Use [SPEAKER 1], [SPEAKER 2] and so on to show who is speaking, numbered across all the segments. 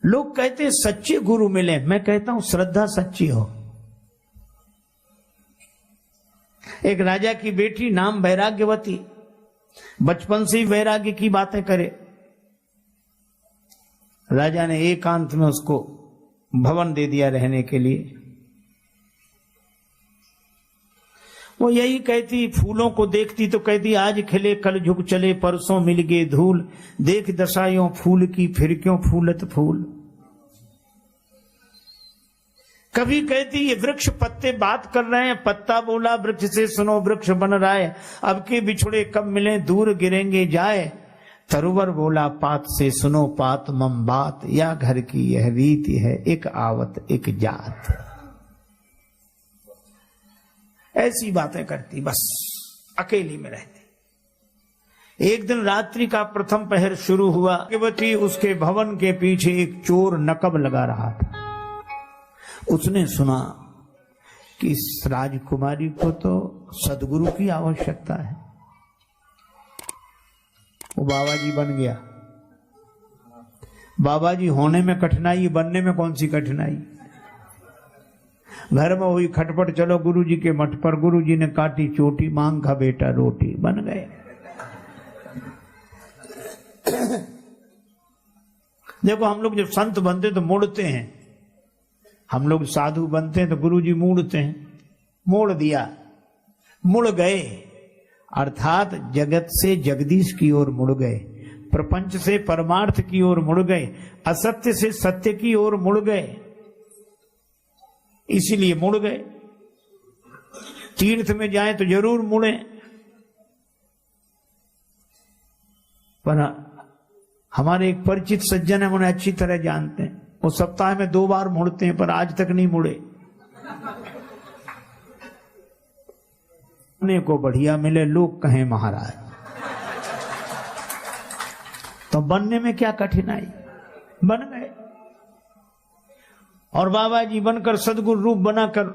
[SPEAKER 1] लोग कहते सच्चे गुरु मिले, मैं कहता हूं श्रद्धा सच्ची हो। एक राजा की बेटी नाम वैराग्यवती, बचपन से ही वैराग्य की बातें करे। राजा ने एकांत में उसको भवन दे दिया रहने के लिए। वो यही कहती, फूलों को देखती तो कहती आज खिले कल झुक चले, परसों मिल गए धूल, देख दशायों फूल की फिर क्यों फूलत फूल। कभी कहती ये वृक्ष पत्ते बात कर रहे हैं, पत्ता बोला वृक्ष से सुनो वृक्ष बन रहा है, अब के बिछड़े कब मिले दूर गिरेंगे जाए। तरुवर बोला पात से सुनो पात मम बात, या घर की यह रीति है एक आवत एक जात। ऐसी बातें करती, बस अकेली में रहती। एक दिन रात्रि का प्रथम पहर शुरू हुआ, वती उसके भवन के पीछे एक चोर नकब लगा रहा था। उसने सुना कि इस राजकुमारी को तो सदगुरु की आवश्यकता है। वो बाबा जी बन गया। बाबा जी होने में कठिनाई, बनने में कौन सी कठिनाई। घर में हुई खटपट, चलो गुरु जी के मठ पर, गुरु जी ने काटी चोटी, मांग खा बेटा रोटी, बन गए। देखो हम लोग जब संत बनते तो मुड़ते हैं, हम लोग साधु बनते हैं तो गुरु जी मूड़ते हैं। मोड़ दिया, मुड़ गए, अर्थात जगत से जगदीश की ओर मुड़ गए, प्रपंच से परमार्थ की ओर मुड़ गए, असत्य से सत्य की ओर मुड़ गए। इसीलिए मुड़ गए। तीर्थ में जाएं तो जरूर मुड़े, पर हमारे एक परिचित सज्जन है, उन्हें अच्छी तरह जानते हैं, वो सप्ताह में 2 बार मुड़ते हैं पर आज तक नहीं मुड़े। बनने को बढ़िया मिले, लोग कहें महाराज, तो बनने में क्या कठिनाई, बन गए। और बाबा जी बनकर सदगुरु रूप बनाकर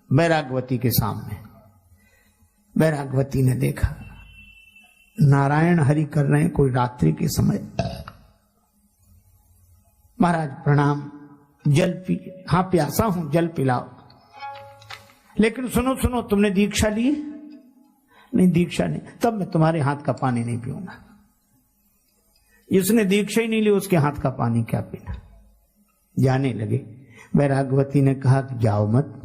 [SPEAKER 1] वैराग्यवती के सामने, वैराग्यवती ने देखा नारायण हरि कर रहे हैं कोई रात्रि के समय। महाराज प्रणाम, जल पी। हाँ प्यासा हूं, जल पिलाओ। लेकिन सुनो सुनो, तुमने दीक्षा ली? नहीं दीक्षा नहीं। तब मैं तुम्हारे हाथ का पानी नहीं पीऊंगा। जिसने दीक्षा ही नहीं ली उसके हाथ का पानी क्या पीना। जाने लगे। वैराग्यवती ने कहा कि जाओ मत,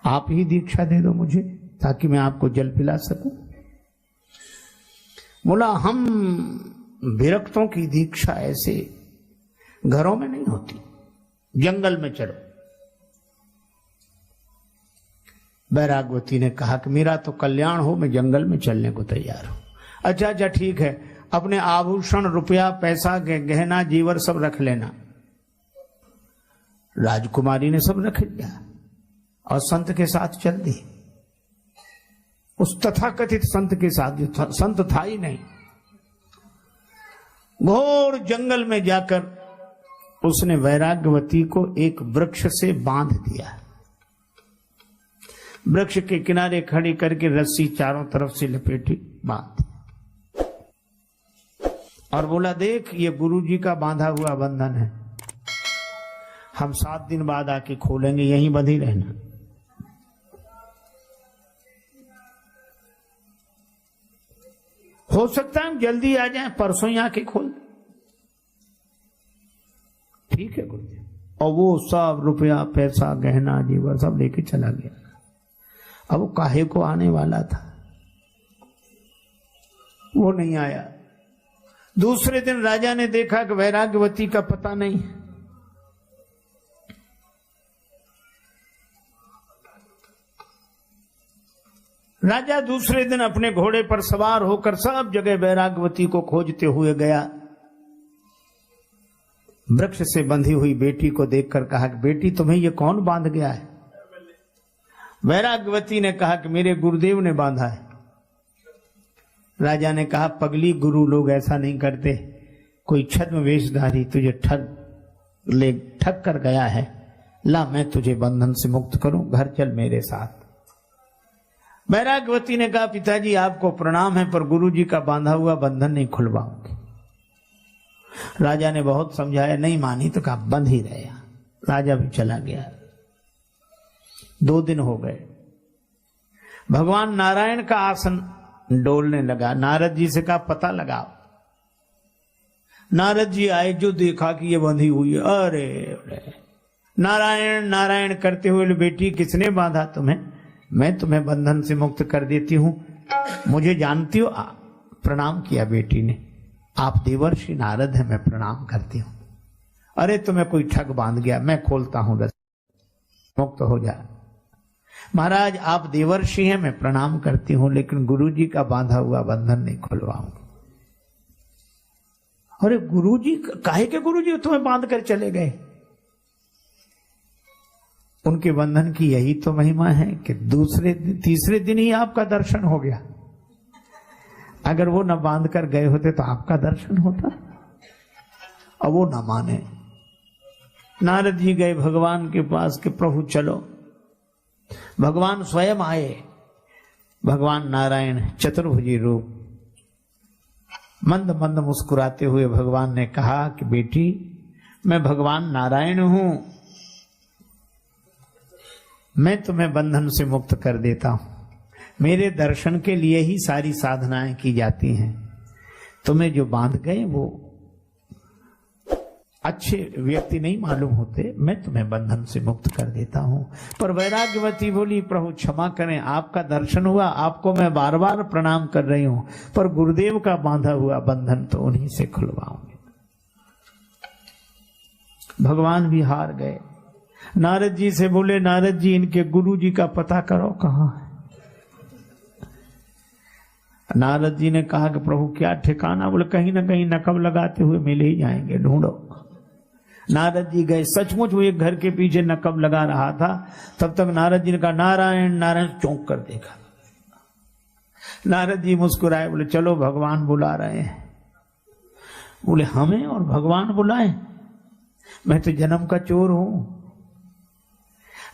[SPEAKER 1] आप ही दीक्षा दे दो मुझे ताकि मैं आपको जल पिला सकूं। बोला हम विरक्तों की दीक्षा ऐसे घरों में नहीं होती, जंगल में चलो। वैराग्यवती ने कहा कि मेरा तो कल्याण हो, मैं जंगल में चलने को तैयार हूं। अच्छा अच्छा ठीक है, अपने आभूषण रुपया पैसा गहना जीवर सब रख लेना। राजकुमारी ने सब रख लिया और संत के साथ चल दी। उस तथाकथित संत के साथ, जो संत था ही नहीं। घोर जंगल में जाकर उसने वैराग्यवती को एक वृक्ष से बांध दिया। वृक्ष के किनारे खड़ी करके रस्सी चारों तरफ से लपेटी, बांध दी और बोला देख ये गुरु जी का बांधा हुआ बंधन है, हम 7 दिन बाद आके खोलेंगे, यहीं बंधी रहना। हो सकता है हम जल्दी आ जाएं, परसों ही आके खोल। ठीक है गुरुदेव। और वो सब रुपया पैसा गहना जीवर सब लेके चला गया। अब वो काहे को आने वाला था, वो नहीं आया। दूसरे दिन राजा ने देखा कि वैराग्यवती का पता नहीं। राजा दूसरे दिन अपने घोड़े पर सवार होकर सब जगह वैराग्यवती को खोजते हुए गया। वृक्ष से बंधी हुई बेटी को देखकर कहा कि बेटी तुम्हें ये कौन बांध गया है? वैराग्यवती ने कहा कि मेरे गुरुदेव ने बांधा है। राजा ने कहा पगली, गुरु लोग ऐसा नहीं करते, कोई छद्म वेशधारी तुझे ठग कर गया है, ला मैं तुझे बंधन से मुक्त करूं, घर चल मेरे साथ। वैराग्यवती ने कहा पिताजी आपको प्रणाम है, पर गुरु जी का बांधा हुआ बंधन नहीं खुलवाऊंगी। राजा ने बहुत समझाया, नहीं मानी तो कहा बंद ही रहे। राजा भी चला गया। 2 दिन हो गए। भगवान नारायण का आसन डोलने लगा। नारद जी से कहा पता लगाओ। नारद जी आए, जो देखा कि ये बंधी हुई है, अरे नारायण नारायण करते हुए, बेटी किसने बांधा तुम्हें? मैं तुम्हें बंधन से मुक्त कर देती हूं, मुझे जानती हो? प्रणाम किया बेटी ने। आप देवर्षि नारद हैं, मैं प्रणाम करती हूं। अरे तुम्हें कोई ठग बांध गया, मैं खोलता हूं, मुक्त हो जा। महाराज आप देवर्षि हैं, मैं प्रणाम करती हूं, लेकिन गुरुजी का बांधा हुआ बंधन नहीं खुलवाऊंगी। अरे गुरुजी, काहे के गुरुजी तुम्हें बांध कर चले गए? उनके बंधन की यही तो महिमा है कि तीसरे दिन ही आपका दर्शन हो गया। अगर वो न बांध कर गए होते तो आपका दर्शन होता। अब वो न माने। नारद जी गए भगवान के पास कि प्रभु चलो। भगवान स्वयं आए। भगवान नारायण चतुर्भुजी रूप, मंद मंद मुस्कुराते हुए भगवान ने कहा कि बेटी, मैं भगवान नारायण हूं, मैं तुम्हें बंधन से मुक्त कर देता हूं। मेरे दर्शन के लिए ही सारी साधनाएं की जाती हैं। तुम्हें जो बांध गए वो अच्छे व्यक्ति नहीं मालूम होते, मैं तुम्हें बंधन से मुक्त कर देता हूं। पर वैराग्यवती बोली, प्रभु क्षमा करें, आपका दर्शन हुआ, आपको मैं बार बार प्रणाम कर रही हूं, पर गुरुदेव का बांधा हुआ बंधन तो उन्हीं से खुलवाऊंगी। भगवान भी हार गए। नारद जी से बोले, नारद जी इनके गुरु जी का पता करो कहां है। नारद जी ने कहा कि प्रभु क्या ठिकाना? बोले कहीं ना कहीं नकब लगाते हुए मिले ही जाएंगे, ढूंढो। नारद जी गए, सचमुच वो एक घर के पीछे नकब लगा रहा था। तब तक नारद जी ने कहा नारायण नारायण, चौंक कर देखा। नारद जी मुस्कुराए, बोले चलो भगवान बुला रहे हैं। बोले हमें और भगवान बुलाए? मैं तो जन्म का चोर हूं।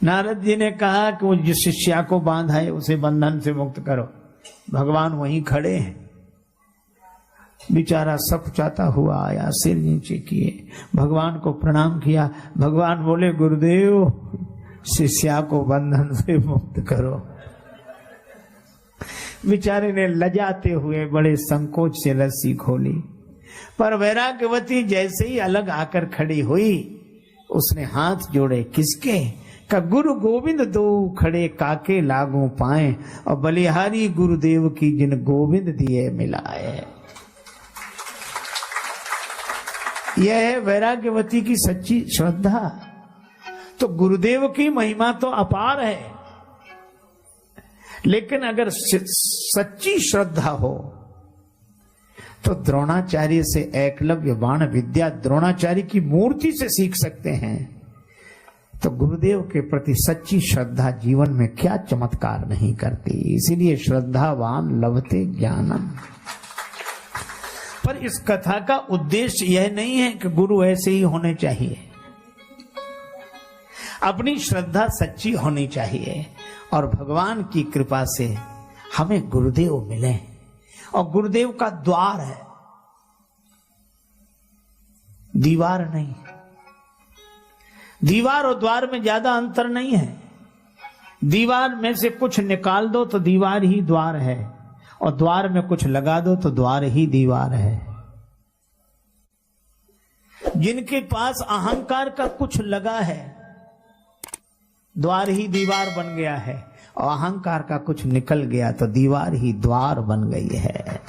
[SPEAKER 1] नारद जी ने कहा कि वो जिस शिष्या को बांधा है उसे बंधन से मुक्त करो। भगवान वहीं खड़े हैं। बेचारा सकुचाता हुआ आया, सिर नीचे किए, भगवान को प्रणाम किया। भगवान बोले गुरुदेव, शिष्या को बंधन से मुक्त करो। बेचारे ने लजाते हुए बड़े संकोच से रस्सी खोली, पर वैराग्यवती जैसे ही अलग आकर खड़ी हुई, उसने हाथ जोड़े। किसके? का गुरु गोविंद दो खड़े काके लागू पाए, और बलिहारी गुरुदेव की जिन गोविंद दिए मिलाए। यह है वैराग्यवती की सच्ची श्रद्धा। तो गुरुदेव की महिमा तो अपार है, लेकिन अगर सच्ची श्रद्धा हो तो द्रोणाचार्य से एकलव्य बाण विद्या द्रोणाचार्य की मूर्ति से सीख सकते हैं। तो गुरुदेव के प्रति सच्ची श्रद्धा जीवन में क्या चमत्कार नहीं करती। इसीलिए श्रद्धावान लभते ज्ञानम। पर इस कथा का उद्देश्य यह नहीं है कि गुरु ऐसे ही होने चाहिए। अपनी श्रद्धा सच्ची होनी चाहिए, और भगवान की कृपा से हमें गुरुदेव मिले। और गुरुदेव का द्वार है, दीवार नहीं। दीवार और द्वार में ज्यादा अंतर नहीं है। दीवार में से कुछ निकाल दो तो दीवार ही द्वार है, और द्वार में कुछ लगा दो तो द्वार ही दीवार है। जिनके पास अहंकार का कुछ लगा है, द्वार ही दीवार बन गया है, और अहंकार का कुछ निकल गया तो दीवार ही द्वार बन गई है।